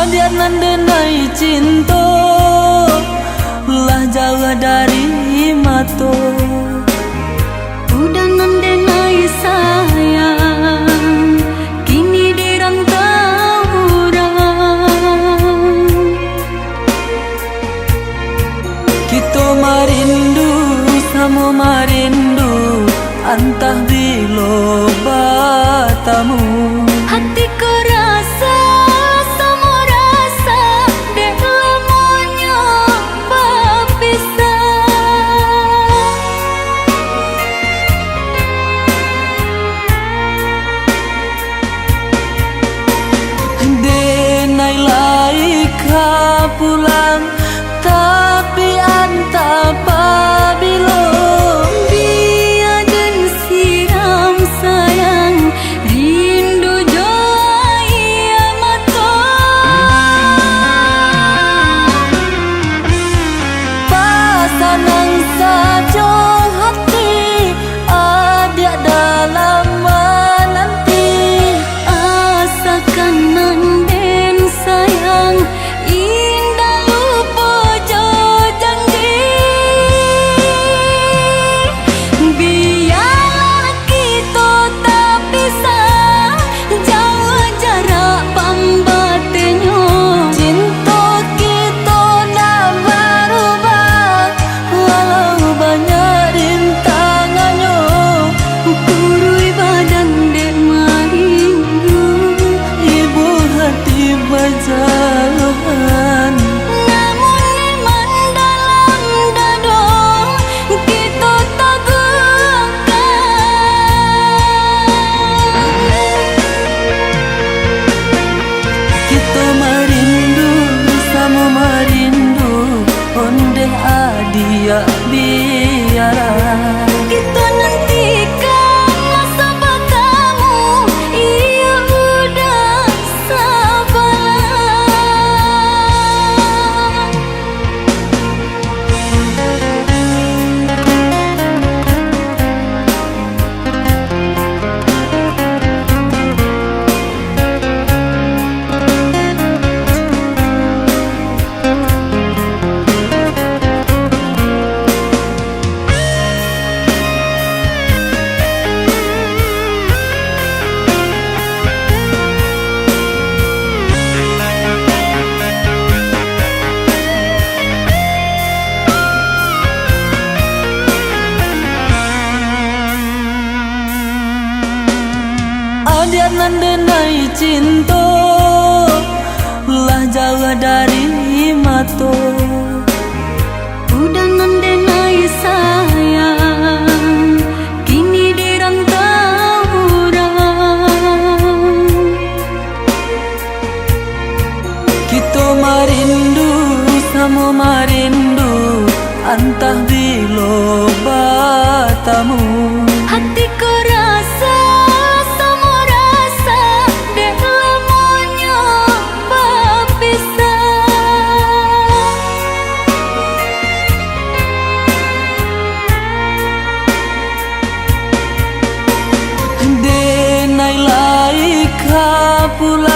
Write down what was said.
Dia nandenai cinta lah jauh dari mata, udah nandenai sayang kini dirantau orang. Kita marindu sama marindu antah bilo batamu. Hatiku rasa pulang tapi anta pabilo dia dan siram sayang rindu joya mata pasanang saja hati ada dalam menanti asakan nanden sayang berjauhan. Namun iman dalam dada kita teguhkan. Kita merindu sama merindu ondeh adia biara. Kita nantikan masa bertemu ia udah dia nandenai cinta lah jauh dari mata, udah nandenai sayang kini dirantau orang. Kita marindu sama marindu antah bilo batamu. Hatiku rasa sama rasa dek lamanya berpisah. Denai laika pula